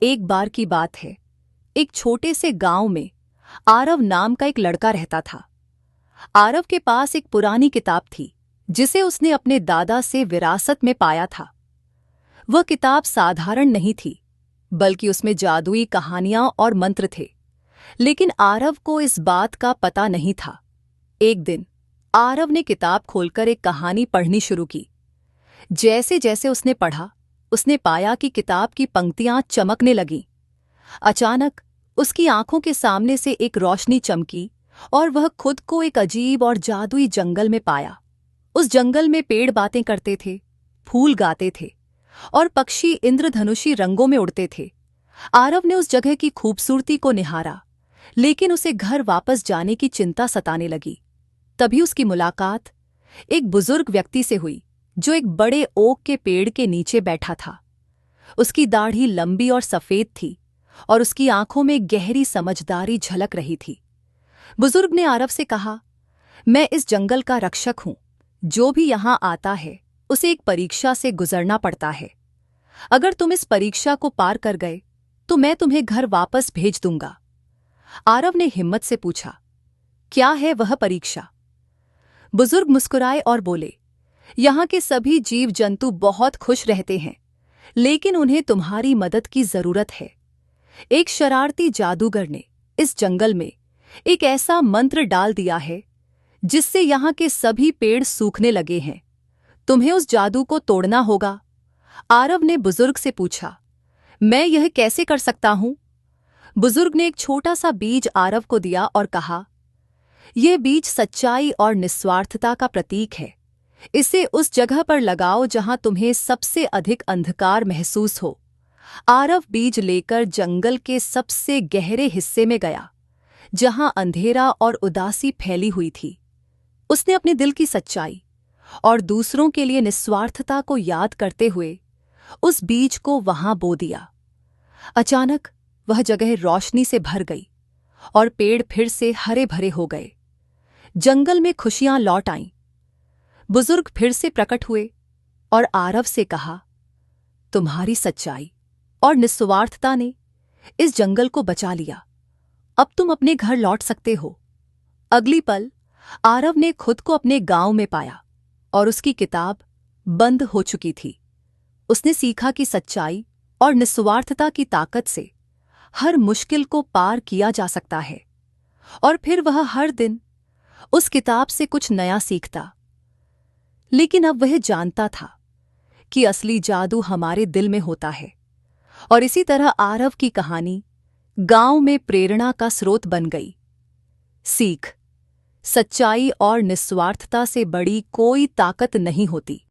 एक बार की बात है। एक छोटे से गांव में आरव नाम का एक लड़का रहता था। आरव के पास एक पुरानी किताब थी जिसे उसने अपने दादा से विरासत में पाया था। वह किताब साधारण नहीं थी, बल्कि उसमें जादुई कहानियां और मंत्र थे। लेकिन आरव को इस बात का पता नहीं था। एक दिन आरव ने किताब खोलकर एक कहानी पढ़नी शुरू की। जैसे जैसे उसने पढ़ा, उसने पाया कि किताब की पंक्तियां चमकने लगीं। अचानक उसकी आंखों के सामने से एक रोशनी चमकी और वह खुद को एक अजीब और जादुई जंगल में पाया। उस जंगल में पेड़ बातें करते थे, फूल गाते थे और पक्षी इंद्रधनुषी रंगों में उड़ते थे। आरव ने उस जगह की खूबसूरती को निहारा, लेकिन उसे घर वापस जाने की चिंता सताने लगी। तभी उसकी मुलाकात एक बुजुर्ग व्यक्ति से हुई जो एक बड़े ओक के पेड़ के नीचे बैठा था। उसकी दाढ़ी लंबी और सफेद थी और उसकी आंखों में गहरी समझदारी झलक रही थी। बुजुर्ग ने आरव से कहा, मैं इस जंगल का रक्षक हूं। जो भी यहां आता है उसे एक परीक्षा से गुजरना पड़ता है। अगर तुम इस परीक्षा को पार कर गए तो मैं तुम्हें घर वापस भेज दूंगा। आरव ने हिम्मत से पूछा, क्या है वह परीक्षा? बुजुर्ग मुस्कुराए और बोले, यहाँ के सभी जीव जंतु बहुत खुश रहते हैं, लेकिन उन्हें तुम्हारी मदद की जरूरत है। एक शरारती जादूगर ने इस जंगल में एक ऐसा मंत्र डाल दिया है जिससे यहाँ के सभी पेड़ सूखने लगे हैं। तुम्हें उस जादू को तोड़ना होगा। आरव ने बुजुर्ग से पूछा, मैं यह कैसे कर सकता हूं? बुजुर्ग ने एक छोटा सा बीज आरव को दिया और कहा, यह बीज सच्चाई और निस्वार्थता का प्रतीक है। इसे उस जगह पर लगाओ जहां तुम्हें सबसे अधिक अंधकार महसूस हो। आरव बीज लेकर जंगल के सबसे गहरे हिस्से में गया, जहां अंधेरा और उदासी फैली हुई थी। उसने अपने दिल की सच्चाई और दूसरों के लिए निस्वार्थता को याद करते हुए उस बीज को वहां बो दिया। अचानक वह जगह रोशनी से भर गई और पेड़ फिर से हरे भरे हो गए। जंगल में खुशियां लौट आईं। बुजुर्ग फिर से प्रकट हुए और आरव से कहा, तुम्हारी सच्चाई और निस्वार्थता ने इस जंगल को बचा लिया। अब तुम अपने घर लौट सकते हो। अगली पल आरव ने खुद को अपने गांव में पाया और उसकी किताब बंद हो चुकी थी। उसने सीखा कि सच्चाई और निस्वार्थता की ताकत से हर मुश्किल को पार किया जा सकता है। और फिर वह हर दिन उस किताब से कुछ नया सीखता। लेकिन अब वह जानता था कि असली जादू हमारे दिल में होता है। और इसी तरह आरव की कहानी गांव में प्रेरणा का स्रोत बन गई। सीख, सच्चाई और निस्वार्थता से बड़ी कोई ताकत नहीं होती।